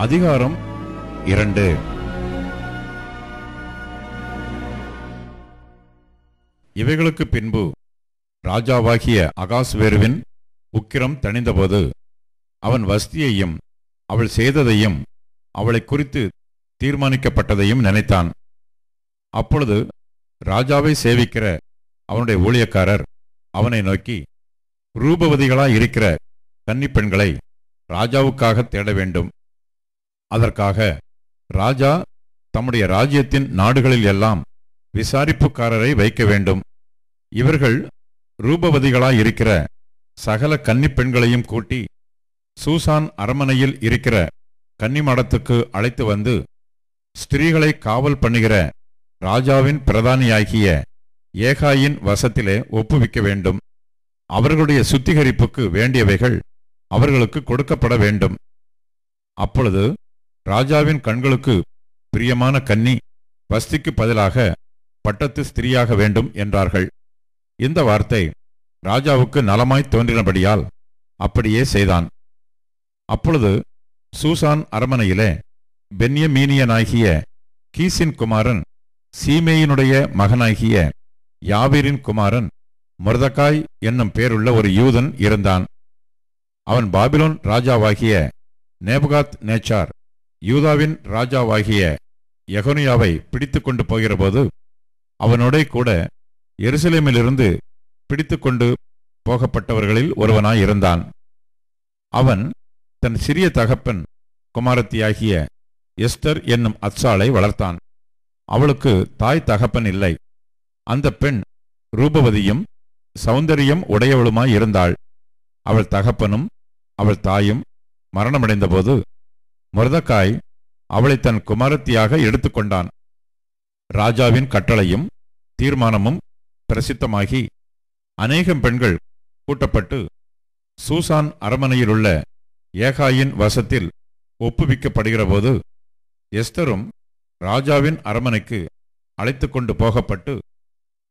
அதிகாரம் 2. இவைகளுக்கு பின்பு ராஜாவாகிய அகாஸ்வேருவின் உக்கிரம் தணிந்தபோது அவன் வஸ்தியையும் அவள் செய்ததையும் அவளை குறித்து தீர்மானிக்கப்பட்டதையும் நினைத்தான். அப்பொழுது ராஜாவை சேவிக்கிற அவனுடைய ஊழியக்காரர் அவனை நோக்கி, ரூபவதிகளாயிருக்கிற கன்னி பெண்களை ராஜாவுக்காக தேட வேண்டும். அதற்காக ராஜா தம்முடைய ராஜ்யத்தின் நாடுகளில் எல்லாம் விசாரிப்புக்காரரை வைக்க வேண்டும். இவர்கள் ரூபவதிகளாயிருக்கிற சகல கன்னி பெண்களையும் கூட்டி சூசான் அரமனையில் இருக்கிற கன்னிமாடத்துக்கு அழைத்து வந்து ஸ்திரீகளை காவல் பண்ணுகிற ராஜாவின் பிரதானியாகிய ஏகாயின் வசத்திலே ஒப்புவிக்க வேண்டும். அவர்களுடைய சுத்திகரிப்புக்கு வேண்டியவைகள் அவர்களுக்கு கொடுக்கப்பட வேண்டும். அப்பொழுது ராஜாவின் கண்களுக்கு பிரியமான கன்னி வஸ்திக்கு பதிலாக பட்டத்து ஸ்திரீயாக வேண்டும் என்றார்கள். இந்த வார்த்தை ராஜாவுக்கு நலமாய் தோன்றினபடியால் அப்படியே செய்தான். அப்பொழுது சூசான் அரமனையிலே பென்யமீனியனாகிய கீசின் குமாரன் சீமேயினுடைய மகனாகிய யாவீரின் குமாரன் மொர்தெகாய் என்னும் பேருள்ள ஒரு யூதன் இருந்தான். அவன் பாபிலோன் ராஜாவாகிய நேபுகாத் நேச்சார் யூதாவின் ராஜாவாகிய யெகொனியாவை பிடித்து கொண்டு போகிறபோது அவனோட கூட எருசலேமிலிருந்து பிடித்து கொண்டு போகப்பட்டவர்களில் ஒருவனாயிருந்தான். அவன் தன் சிறிய தகப்பன் குமாரத்தியாகிய எஸ்தர் என்னும் அத்சாளை வளர்த்தான். அவளுக்கு தாய் தகப்பன் இல்லை. அந்த பெண் ரூபவதியும் சௌந்தரியம் உடையவளுமாயிருந்தாள். அவள் தகப்பனும் அவள் தாயும் மரணமடைந்தபோது மொர்தெகாய் அவளை தன் குமாரத்தியாக எடுத்துக்கொண்டான். ராஜாவின் கட்டளையும் தீர்மானமும் பிரசித்தமாகி அநேகம் பெண்கள் கூட்டப்பட்டு சூசான் அரமனையிலுள்ள ஏகாயின் வசத்தில் ஒப்புவிக்கப்படுகிறபோது எஸ்தரும் ராஜாவின் அரமனைக்கு அழைத்து கொண்டு போகப்பட்டு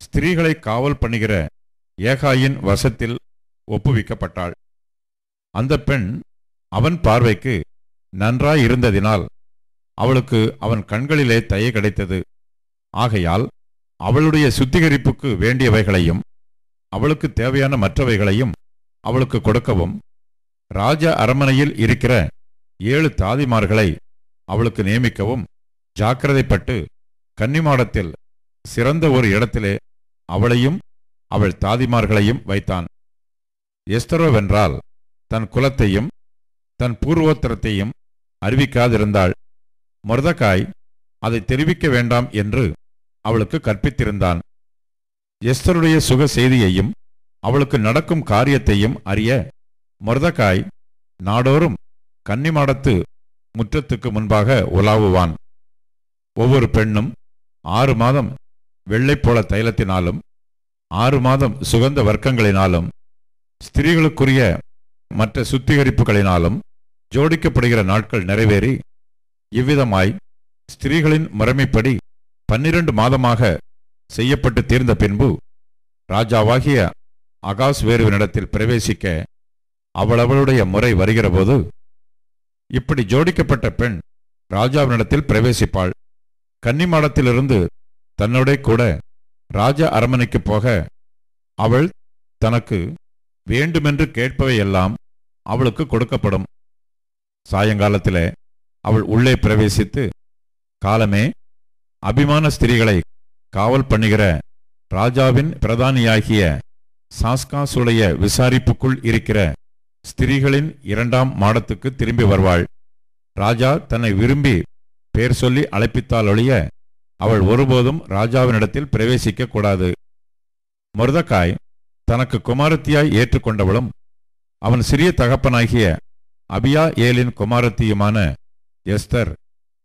ஸ்திரீகளை காவல் பண்ணுகிற ஏகாயின் வசத்தில் ஒப்புவிக்கப்பட்டாள். அந்த பெண் அவன் பார்வைக்கு நன்றாயிருந்ததினால் அவளுக்கு அவன் கண்களிலே தயை கிடைத்தது. ஆகையால் அவளுடைய சுத்திகரிப்புக்கு வேண்டியவைகளையும் அவளுக்கு தேவையான மற்றவைகளையும் அவளுக்கு கொடுக்கவும் ராஜ அரமனையில் இருக்கிற 7 தாதிமார்களை அவளுக்கு நியமிக்கவும் ஜாக்கிரதைப்பட்டு கன்னிமாடத்தில் சிறந்த ஒரு இடத்திலே அவளையும் அவள் தாதிமார்களையும் வைத்தான். எஸ்தரோவென்றால் தன் குலத்தையும் தன் பூர்வோத்தரத்தையும் அறிவிக்காதிருந்தாள். மொர்தெகாய் அதை தெரிவிக்க வேண்டாம் என்று அவளுக்கு கற்பித்திருந்தான். எஸ்தருடைய சுக செய்தியையும் அவளுக்கு நடக்கும் காரியத்தையும் அறிய மொர்தெகாய் நாடோறும் கன்னிமாடத்து முற்றத்துக்கு முன்பாக உலாவுவான். ஒவ்வொரு பெண்ணும் 6 மாதம் வெள்ளைப்போள தைலத்தினாலும் 6 மாதம் சுகந்த வர்க்கங்களினாலும் ஸ்திரீகளுக்குரிய மற்ற சுத்திகரிப்புகளினாலும் ஜோடிக்கப்படுகிற நாட்கள் நிறைவேறி இவ்விதமாய் ஸ்திரீகளின் முறைமைப்படி 12 மாதமாக செய்யப்பட்டு தீர்ந்த பின்பு ராஜாவாகிய அகாஸ்வேருவினிடத்தில் பிரவேசிக்க அவளுடைய முறை வருகிறபோது இப்படி ஜோடிக்கப்பட்ட பெண் ராஜாவினிடத்தில் பிரவேசிப்பாள். கன்னிமாடத்திலிருந்து தன்னோட கூட ராஜ அரமனைக்கு போக அவள் தனக்கு வேண்டுமென்று கேட்பவையெல்லாம் அவளுக்கு கொடுக்கப்படும். சாயங்காலத்திலே அவள் உள்ளே பிரவேசித்து, காலமே அபிமான ஸ்திரீகளை காவல் பண்ணுகிற ராஜாவின் பிரதானியாகிய சாஸ்காசுடைய விசாரிப்புக்குள் இருக்கிற ஸ்திரீகளின் 2ஆம் மாடத்துக்கு திரும்பி வருவாள். ராஜா தன்னை விரும்பி பேர் சொல்லி அழைப்பித்தாலொழிய அவள் ஒருபோதும் ராஜாவினிடத்தில் பிரவேசிக்க கூடாது. மொர்தெகாய் தனக்கு குமாரத்தியாய் ஏற்றுக்கொண்டவளும் அவன் சிறிய தகப்பனாகிய அபியா ஏலின் குமாரத்தியுமான எஸ்தர்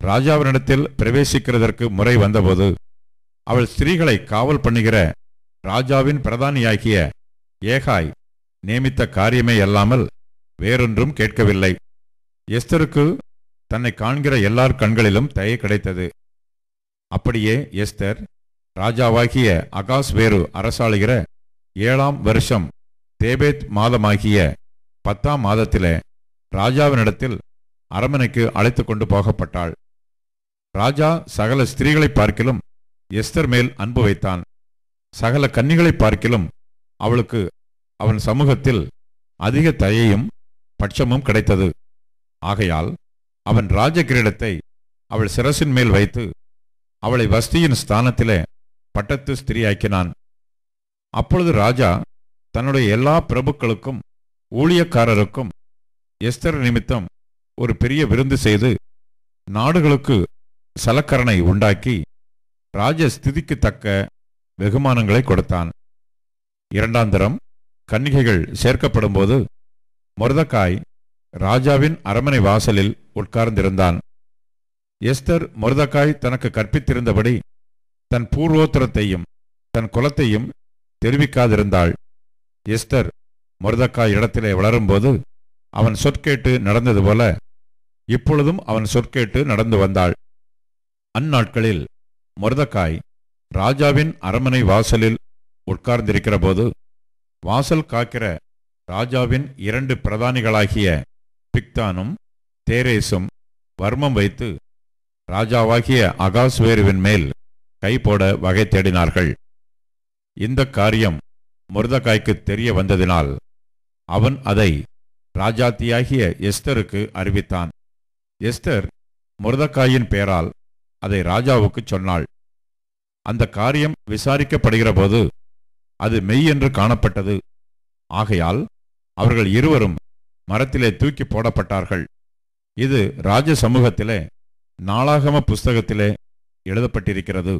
ராஜாவினிடத்தில் பிரவேசிக்கிறதற்கு முறை வந்தபோது அவள் ஸ்திரீகளை காவல் பண்ணுகிற ராஜாவின் பிரதானியாகிய ஏகாய் நியமித்த காரியமே அல்லாமல் வேறொன்றும் கேட்கவில்லை. எஸ்தருக்கு தன்னை காண்கிற எல்லார் கண்களிலும் தயை கிடைத்தது. அப்படியே எஸ்தர் ராஜாவாகிய அகாஸ்வேரு அரசாளுகிற 7ஆம் வருஷம் தேபேத் மாதமாகிய 10ஆம் மாதத்திலே ராஜாவினிடத்தில் அரமனைக்கு அழைத்து கொண்டு போகப்பட்டாள். ராஜா சகல ஸ்திரீகளை பார்க்கிலும் எஸ்தர் மேல் அன்பு வைத்தான். சகல கன்னிகளை பார்க்கிலும் அவளுக்கு அவன் சமூகத்தில் அதிக தயையும் பட்சமும் கிடைத்தது. ஆகையால் அவன் ராஜ கிரீடத்தை அவள் சிரசின் மேல் வைத்து அவளை வஸ்தியின் ஸ்தானத்திலே பட்டத்து ஸ்திரீயாக்கினான். அப்பொழுது ராஜா தன்னுடைய எல்லா பிரபுக்களுக்கும் ஊழியக்காரருக்கும் எஸ்தர் நிமித்தம் ஒரு பெரிய விருந்து செய்து நாடுகளுக்கு சலக்கரணை உண்டாக்கி ராஜ ஸ்திதிக்கு தக்க வெகுமானங்களை கொடுத்தான். இரண்டாந்தரம் கன்னிகைகள் சேர்க்கப்படும்போது மொர்தெகாய் ராஜாவின் அரமனை வாசலில் உட்கார்ந்திருந்தான். எஸ்தர் மொர்தெகாய் தனக்கு கற்பித்திருந்தபடி தன் பூர்வோத்தரத்தையும் தன் குலத்தையும் தெரிவிக்காதிருந்தாள். எஸ்தர் மொர்தெகாய் இடத்திலே வளரும்போது அவன் சொற்கேட்டு நடந்தது போல இப்பொழுதும் அவன் சொற்கேட்டு நடந்து வந்தாள். அந்நாட்களில் மொர்தெகாய் ராஜாவின் அரமனை வாசலில் உட்கார்ந்திருக்கிற போது வாசல் காக்கிற ராஜாவின் 2 பிரதானிகளாகிய பிக்தானும் தேரேசும் வர்மம் வைத்து ராஜாவாகிய அகாஸ்வேருவின் மேல் கை போட வகை தேடினார்கள். இந்த காரியம் மொர்தெகாய்க்கு தெரிய வந்ததினால் அவன் அதை ராஜாத்தியாகிய எஸ்தருக்கு அறிவித்தான். எஸ்தர் மொர்தெகாயின் பெயரால் அதை ராஜாவுக்கு சொன்னாள். அந்த காரியம் விசாரிக்கப்படுகிற போது அது மெய் என்று காணப்பட்டது. ஆகையால் அவர்கள் இருவரும் மரத்திலே தூக்கி போடப்பட்டார்கள். இது ராஜ சமூகத்திலே நாளாகம புஸ்தகத்திலே எழுதப்பட்டிருக்கிறது.